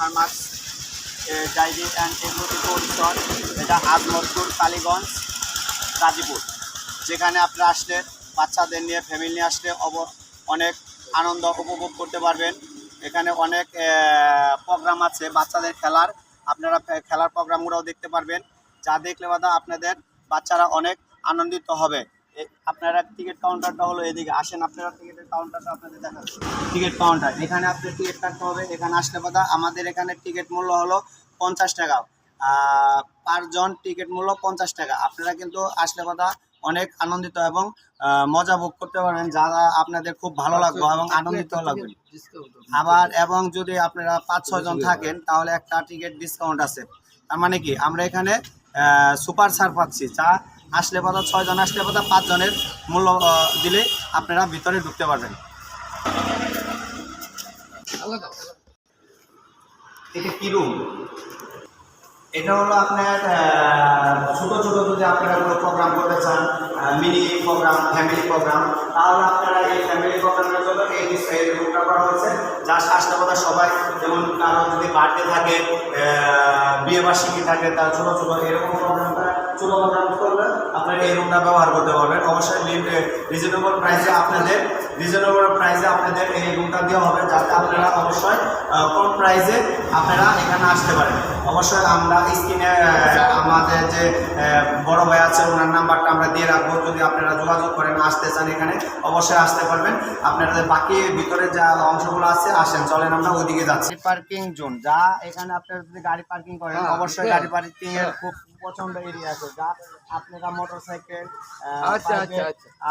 ফার্মাস diary and এগ্রোটি পরিসর, এটা আজমতপুর, কালীগঞ্জ, গাজীপুর। যেখানে আপনারা আসলে বাচ্চাদের নিয়ে ফ্যামিলি নিয়ে আসলে অনেক আনন্দ উপভোগ করতে পারবেন। এখানে অনেক প্রোগ্রাম আছে বাচ্চাদের খেলার, আপনারা খেলার প্রোগ্রামগুলোও দেখতে পারবেন, যা দেখলে বাদা আপনাদের বাচ্চারা অনেক আনন্দিত হবে। আপনারা টিকিট কাউন্টারটা হলো এদিকে আসেন, আপনারা টিকিটের কাউন্টারটা আপনাদের দেখাচ্ছি। টিকিট কাউন্টার, এখানে আপনার টিকিট কাটতে হবে। এখানে আসলে বাদা আমাদের এখানে টিকিট মূল্য হলো 50 টাকা, পার জন টিকিট মূল্য 50 টাকা। আপনারা কিন্তু আসলে বাদা অনেক আনন্দিত এবং মজা ভোগ করতে পারবেন, যারা আপনাদের খুব ভালো লাগবে এবং আনন্দিত লাগবে। আবার এবং যদি আপনারা 5-6 জন থাকেন তাহলে একটা টিকিট ডিসকাউন্ট আছে। তার মানে কি আমরা এখানে সুপার ছাড় পাচ্ছি, যা আসলে পথা 6 জন আসলে পথা 5 জনের মূল্য দিলে আপনারা ভিতরে ঢুকতে পারবেন। এটা কি রুম? এটা হলো আপনার ছোট ছোট যদি আপনারা কোনো প্রোগ্রাম করতে চান, মিনি প্রোগ্রাম, ফ্যামিলি প্রোগ্রাম, তাহলে আপনারা এই ফ্যামিলি প্রোগ্রামের জন্য এই রুমটা করা হয়েছে। যা স্বাস্থ্যকতা সবাই, যেমন কারো যদি বার্থডে থাকে, বিয়েবার্ষিকী থাকে, তার ছোটো ছোটো এরকম প্রোগ্রামটা ছোটো প্রোগ্রাম করলে আপনারা এই রুমটা ব্যবহার করতে পারবেন। অবশ্যই রিজনেবল প্রাইসে আপনাদের এই রুমটা দেওয়া হবে, যাতে আপনারা অবশ্যই কম প্রাইসে আপনারা এখানে আসতে পারেন। অবশ্যই আমরা স্ক্রিনে আমাদের যে বড় ভাই আছে ওনার নাম্বারটা আমরা দিয়ে রাখবো, যদি আপনারা যোগাযোগ করেন আসতে চান এখানে অবশ্যই আসতে পারবেন। আপনাদের বাকি ভিতরে যা অংশগুলো আছে আসেন, চলেন আমরা ওইদিকে যাচ্ছি। পার্কিং জোন, যা এখানে আপনারা যদি গাড়ি পার্কিং করেন অবশ্যই গাড়ি পার্কিং এর খুব পছন্দ এরিয়া আছে, যা আপনারা মোটরসাইকেল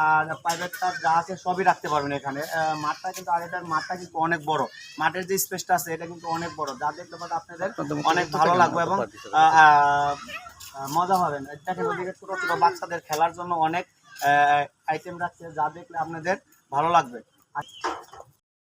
আর প্রাইভেট কার যা আছে সবই রাখতে পারবেন এখানে। মাঠটা কিন্তু আর এটার মাঠটা কিন্তু অনেক বড়, মাঠের যে স্পেসটা আছে এটা কিন্তু অনেক বড়, যা দেখতে পাবেন আপনাদের অনেক ভালো লাগবে এবং মজা হবেন। দেখেন ওদিকে ছোটো ছোটো বাচ্চাদের খেলার জন্য অনেক আইটেম রাখছে, যা দেখলে আপনাদের ভালো লাগবে।